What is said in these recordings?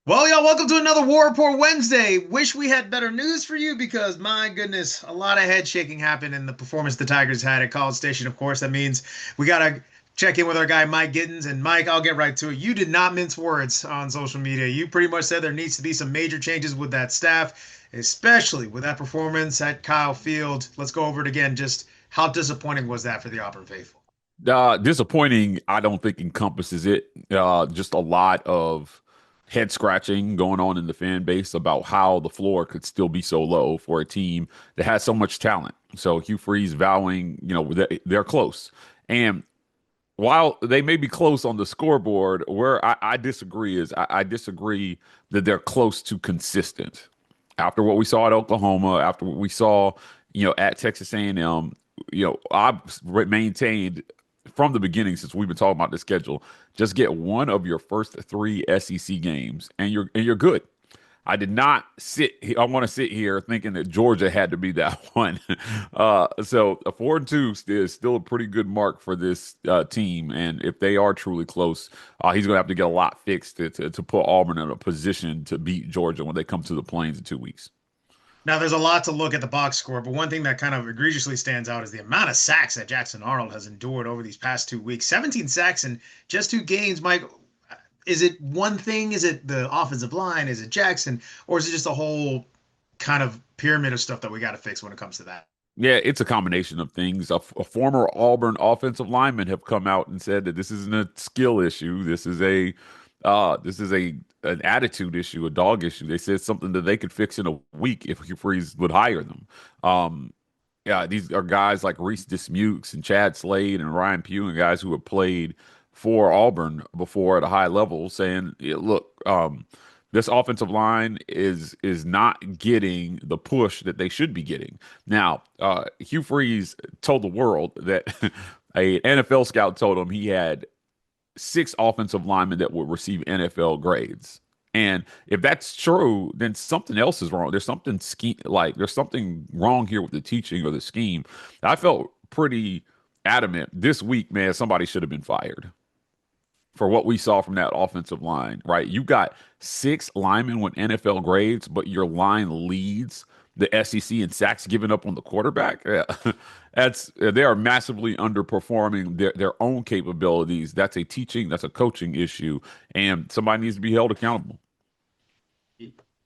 Well, y'all, welcome to another War Rapport Wednesday. Wish we had better news for you because, my goodness, a lot of head shaking happened in the performance the Tigers had at College Station. Of course, that means we got to check in with our guy, Mike Gittens. And, Mike, I'll get right to it. You did not mince words on social media. You pretty much said there needs to be some major changes with that staff, especially with that performance at Kyle Field. Let's go over it again. Just how disappointing was that for the Auburn faithful? Disappointing, I don't think encompasses it. Just a lot of head scratching going on in the fan base about how the floor could still be so low for a team that has so much talent. So Hugh Freeze vowing, they're close. And while they may be close on the scoreboard, where I disagree is I disagree that they're close to consistent. After what we saw at Oklahoma, after what we saw, at Texas A&M, I've maintained from the beginning since we've been talking about the schedule, just get one of your first three SEC games and you're good. I did not I want to sit here thinking that Georgia had to be that one. So a 4-2 is still a pretty good mark for this team. And if they are truly close, he's going to have to get a lot fixed to put Auburn in a position to beat Georgia when they come to the Plains in 2 weeks. Now, there's a lot to look at the box score, but one thing that kind of egregiously stands out is the amount of sacks that Jackson Arnold has endured over these past 2 weeks. 17 sacks in just two games. Mike, is it one thing? Is it the offensive line? Is it Jackson? Or is it just a whole kind of pyramid of stuff that we got to fix when it comes to that? Yeah, it's a combination of things. A former Auburn offensive lineman have come out and said that this isn't a skill issue. This is a an attitude issue, a dog issue. They said something that they could fix in a week if Hugh Freeze would hire them. Um, yeah, these are guys like Reese Dismukes and Chad Slade and Ryan Pugh and guys who have played for Auburn before at a high level, saying, "Yeah, look, this offensive line is not getting the push that they should be getting." Now, Hugh Freeze told the world that a NFL scout told him he had six offensive linemen that would receive NFL grades. And if that's true, then something else is wrong. There's something wrong here with the teaching or the scheme. I felt pretty adamant this week, man, somebody should have been fired for what we saw from that offensive line, right? You got six linemen with NFL grades, but your line leads the SEC in sacks given up on the quarterback. Yeah. They are massively underperforming their own capabilities. That's a coaching issue, and somebody needs to be held accountable.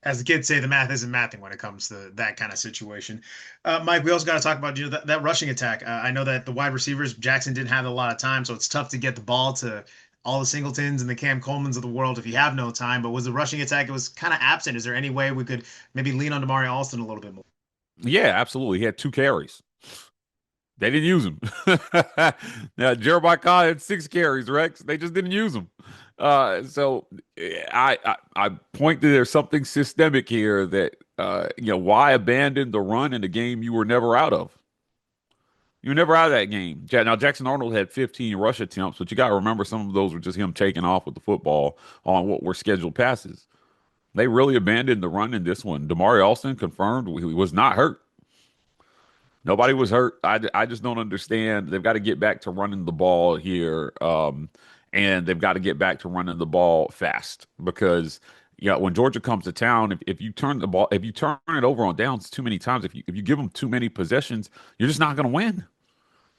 As the kids say, the math isn't mathing when it comes to that kind of situation. Mike, we also got to talk about that rushing attack. I know that the wide receivers, Jackson didn't have a lot of time, so it's tough to get the ball to all the Singletons and the Cam Colemans of the world if you have no time. But was the rushing attack, it was kind of absent. Is there any way we could maybe lean on Damari Alston a little bit more? Yeah, absolutely. He had two carries. They didn't use him. Now, Jeremiah Cobb had six carries, Rex. They just didn't use him. So I point to there's something systemic here that why abandon the run in the game you were never out of? You were never out of that game. Now Jackson Arnold had 15 rush attempts, but you got to remember some of those were just him taking off with the football on what were scheduled passes. They really abandoned the run in this one. Damari Alston confirmed he was not hurt. Nobody was hurt. I just don't understand. They've got to get back to running the ball here, and they've got to get back to running the ball fast because when Georgia comes to town, if you turn the ball, if you turn it over on downs too many times, if you give them too many possessions, you're just not going to win.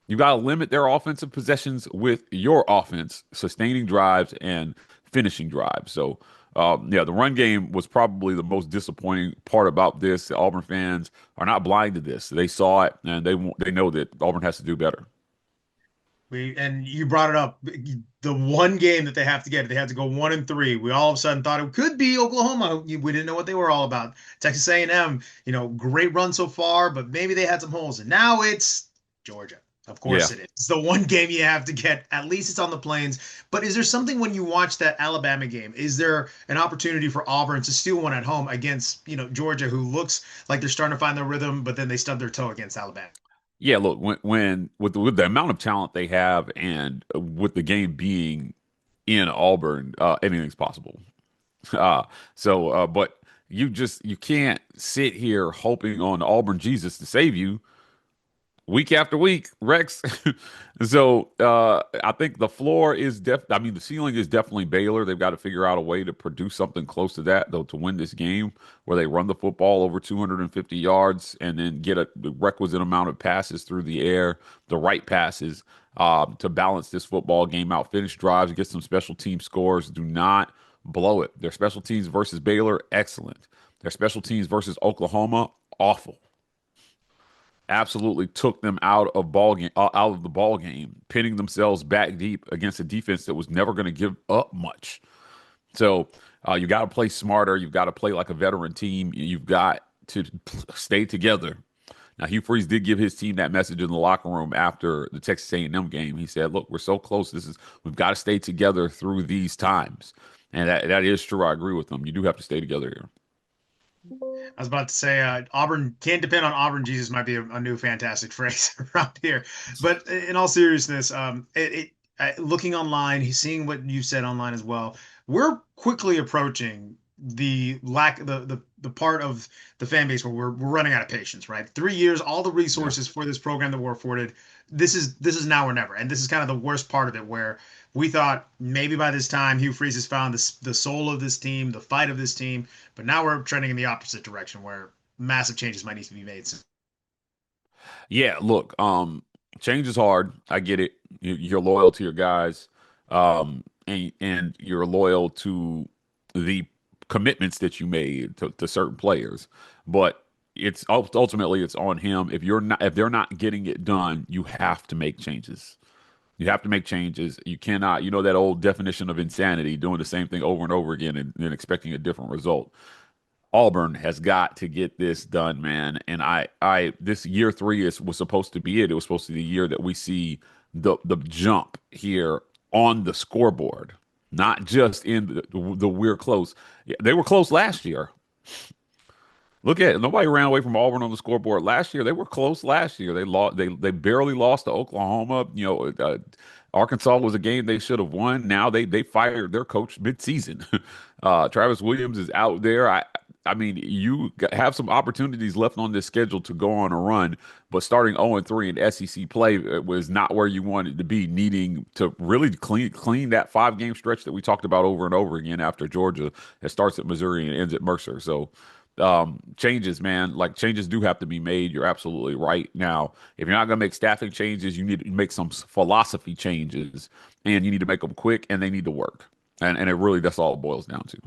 You got to limit their offensive possessions with your offense, sustaining drives and finishing drives. So, yeah, the run game was probably the most disappointing part about this. The Auburn fans are not blind to this; they saw it, and they know that Auburn has to do better. And you brought it up. The one game that they have to get, they have to go 1-3. We all of a sudden thought it could be Oklahoma. We didn't know what they were all about. Texas A&M, great run so far, but maybe they had some holes. And now it's Georgia. Of Yeah. course it is. It's the one game you have to get. At least it's on the plains. But is there something when you watch that Alabama game? Is there an opportunity for Auburn to steal one at home against, Georgia, who looks like they're starting to find their rhythm, but then they stub their toe against Alabama? Yeah, look, when with the amount of talent they have and with the game being in Auburn, anything's possible. But you can't sit here hoping on Auburn Jesus to save you. week after week, Rex. So I think the floor is I mean, the ceiling is definitely Baylor. They've got to figure out a way to produce something close to that, though, to win this game where they run the football over 250 yards and then get the requisite amount of passes through the air, the right passes, to balance this football game out. Finish drives, get some special team scores. Do not blow it. Their special teams versus Baylor, excellent. Their special teams versus Oklahoma, awful. Absolutely took them out of the ball game, pinning themselves back deep against a defense that was never going to give up much. So you got to play smarter. You've got to play like a veteran team. You've got to stay together. Now, Hugh Freeze did give his team that message in the locker room after the Texas A&M game. He said, "Look, we're so close. We've got to stay together through these times," and that is true. I agree with them. You do have to stay together here. I was about to say Auburn can't depend on Auburn. Jesus might be a new fantastic phrase around here. But in all seriousness, looking online, seeing what you said online as well, we're quickly approaching the part of the fan base where we're running out of patience. Right, 3 years, all the Yeah. resources for this program that we're afforded. This is now or never, and this is kind of the worst part of it where. We thought maybe by this time Hugh Freeze has found the soul of this team, the fight of this team, but now we're trending in the opposite direction where massive changes might need to be made. Yeah, look, change is hard. I get it. You're loyal to your guys, and you're loyal to the commitments that you made to certain players. But ultimately it's on him. If they're not getting it done, you have to make changes. You have to make changes. You cannot, that old definition of insanity, doing the same thing over and over again and expecting a different result. Auburn has got to get this done, man. And this year three was supposed to be it. It was supposed to be the year that we see the jump here on the scoreboard, not just in the we're close. Yeah, they were close last year. Look at it. Nobody ran away from Auburn on the scoreboard last year. They were close last year. They lost. They barely lost to Oklahoma. Arkansas was a game they should have won. Now they fired their coach midseason. Travis Williams is out there. I mean, have some opportunities left on this schedule to go on a run, but starting 0-3 in SEC play was not where you wanted to be, needing to really clean that 5 game stretch that we talked about over and over again after Georgia. It starts at Missouri and ends at Mercer. So changes, man. Like changes do have to be made. You're absolutely right. Now, if you're not going to make staffing changes, you need to make some philosophy changes, and you need to make them quick, and they need to work. And it really that's all it boils down to.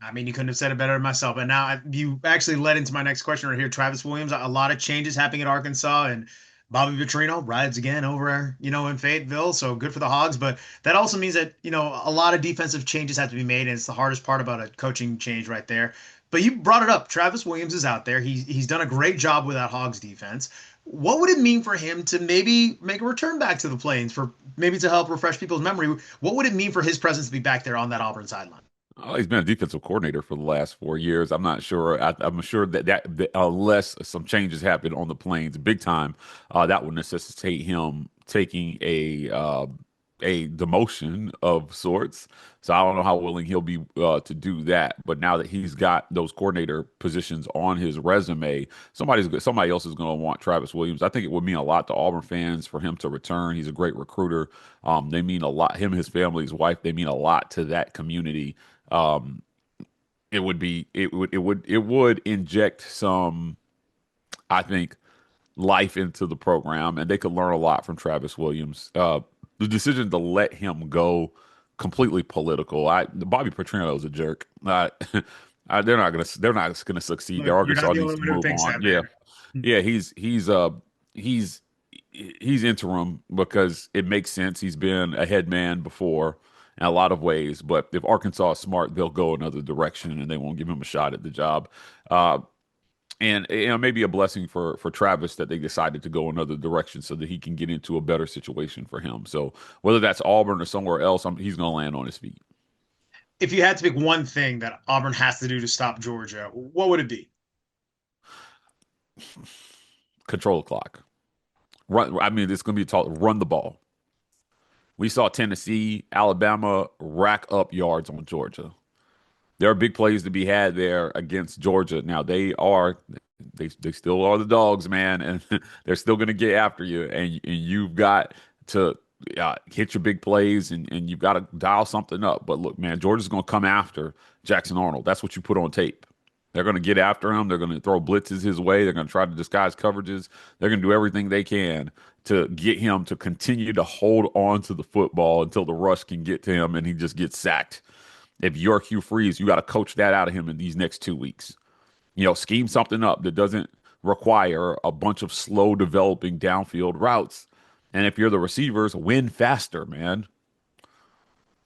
I mean, you couldn't have said it better than myself. And now you actually led into my next question right here. Travis Williams, a lot of changes happening at Arkansas, and Bobby Petrino rides again over, in Fayetteville. So good for the Hogs. But that also means that, a lot of defensive changes have to be made. And it's the hardest part about a coaching change right there. But you brought it up. Travis Williams is out there. He's done a great job with that Hogs defense. What would it mean for him to maybe make a return back to the Plains for maybe to help refresh people's memory? What would it mean for his presence to be back there on that Auburn sideline? Oh, he's been a defensive coordinator for the last 4 years. I'm not sure. I'm sure that unless some changes happen on the plains, big time, that would necessitate him taking a demotion of sorts. So I don't know how willing he'll be to do that. But now that he's got those coordinator positions on his resume, somebody else is going to want Travis Williams. I think it would mean a lot to Auburn fans for him to return. He's a great recruiter. They mean a lot. Him and his family, his wife, they mean a lot to that community. um, it would inject some, I think, life into the program, and they could learn a lot from Travis Williams. The decision to let him go completely political. Bobby Petrino is a jerk. They're not gonna succeed. Look, you're not Arkansas the needs only to one who move thinks on. that, Yeah, man. yeah. He's he's interim because it makes sense. He's been a head man before in a lot of ways, but if Arkansas is smart, they'll go another direction and they won't give him a shot at the job. Uh, and maybe a blessing for Travis that they decided to go another direction so that he can get into a better situation for him. So whether that's Auburn or somewhere else, he's going to land on his feet. If you had to pick one thing that Auburn has to do to stop Georgia, what would it be? Control the clock. Run. I mean, it's going to be taught. Run the ball. We saw Tennessee, Alabama rack up yards on Georgia. There are big plays to be had there against Georgia. Now They still are the dogs, man, and they're still going to get after you. And you've got to hit your big plays, and you've got to dial something up. But look, man, Georgia's going to come after Jackson Arnold. That's what you put on tape. They're going to get after him. They're going to throw blitzes his way. They're going to try to disguise coverages. They're going to do everything they can to get him to continue to hold on to the football until the rush can get to him and he just gets sacked. If you're Hugh Freeze, you got to coach that out of him in these next 2 weeks. Scheme something up that doesn't require a bunch of slow developing downfield routes. And if you're the receivers, win faster, man.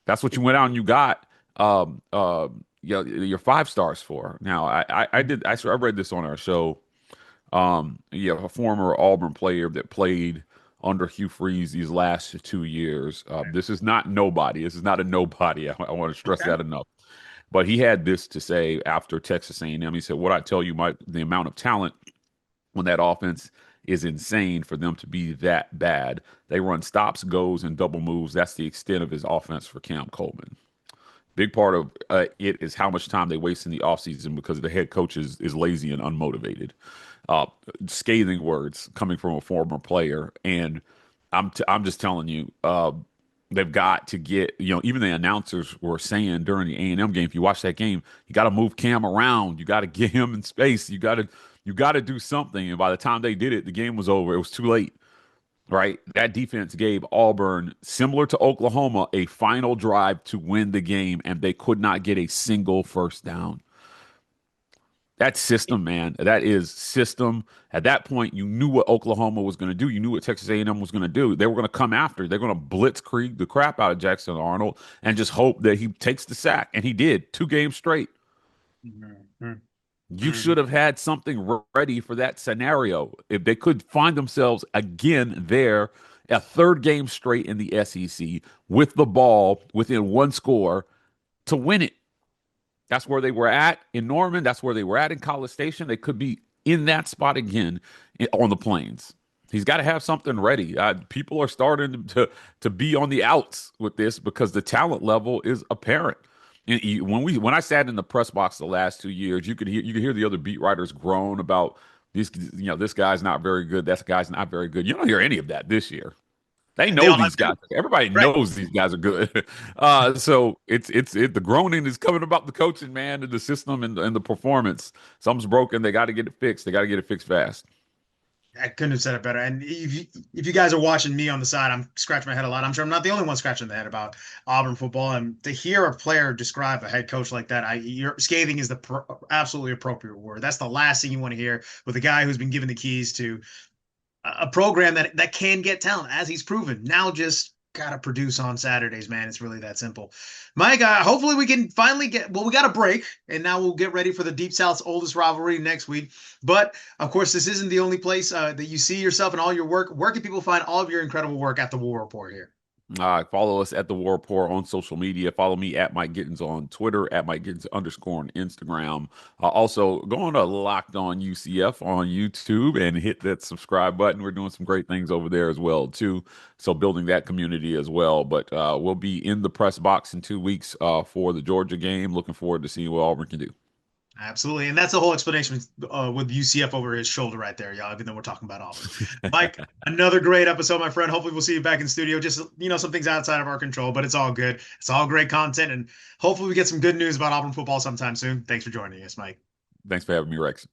That's what you went out and you got your 5 stars for. Now, I read this on our show. A former Auburn player that played under Hugh Freeze these last 2 years. This is not nobody. This is not a nobody. I want to stress Okay. that enough. But he had this to say after Texas A&M. He said, "What I tell you, the amount of talent on that offense is insane for them to be that bad. They run stops, goes, and double moves. That's the extent of his offense for Cam Coleman. Big part of it is how much time they waste in the offseason because the head coach is lazy and unmotivated." Uh, Scathing words coming from a former player, and I'm just telling you, they've got to get, even the announcers were saying during the A&M game, if you watch that game, you got to move Cam around. You got to get him in space. You got to do something. And by the time they did it, the game was over. It was too late, right? That defense gave Auburn, similar to Oklahoma, a final drive to win the game, and they could not get a single first down. That's system, man. That is system. At that point, you knew what Oklahoma was going to do. You knew what Texas A&M was going to do. They were going to come after. They're going to blitzkrieg the crap out of Jackson Arnold and just hope that he takes the sack. And he did 2 games straight. Mhm. You Mhm. should have had something ready for that scenario. If they could find themselves again there, a third game straight in the SEC with the ball within one score to win it. That's where they were at in Norman. That's where they were at in College Station. They could be in that spot again on the Plains. He's got to have something ready. People are starting to be on the outs with this because the talent level is apparent. And when I sat in the press box the last 2 years, you could hear the other beat writers groan about this guy's not very good. That guy's not very good. You don't hear any of that this year. They They know all have these guys. to. Everybody Right. knows these guys are good. So the groaning is coming about the coaching, man, and the system and the performance. Something's broken. They got to get it fixed. They got to get it fixed fast. I couldn't have said it better. And if you guys are watching me on the side, I'm scratching my head a lot. I'm sure I'm not the only one scratching the head about Auburn football. And to hear a player describe a head coach like that, scathing is the absolutely appropriate word. That's the last thing you want to hear with a guy who's been given the keys to a program that can get talent, as he's proven. Now just gotta produce on Saturdays, man. It's really that simple. Mike, hopefully we can finally get. Well, we got a break, and now we'll get ready for the Deep South's oldest rivalry next week. But of course, this isn't the only place that you see yourself and all your work. Where can people find all of your incredible work at the War Report here? Follow us at the War Report on social media. Follow me at Mike Gittens on Twitter, at Mike Gittens _ on Instagram. Also, go on to Locked On UCF on YouTube and hit that subscribe button. We're doing some great things over there as well, too. So building that community as well. But we'll be in the press box in 2 weeks for the Georgia game. Looking forward to seeing what Auburn can do. Absolutely. And that's the whole explanation with UCF over his shoulder right there, y'all, even though we're talking about Auburn. Mike, another great episode, my friend. Hopefully we'll see you back in studio. Just, some things outside of our control, but it's all good. It's all great content. And hopefully we get some good news about Auburn football sometime soon. Thanks for joining us, Mike. Thanks for having me, Rex.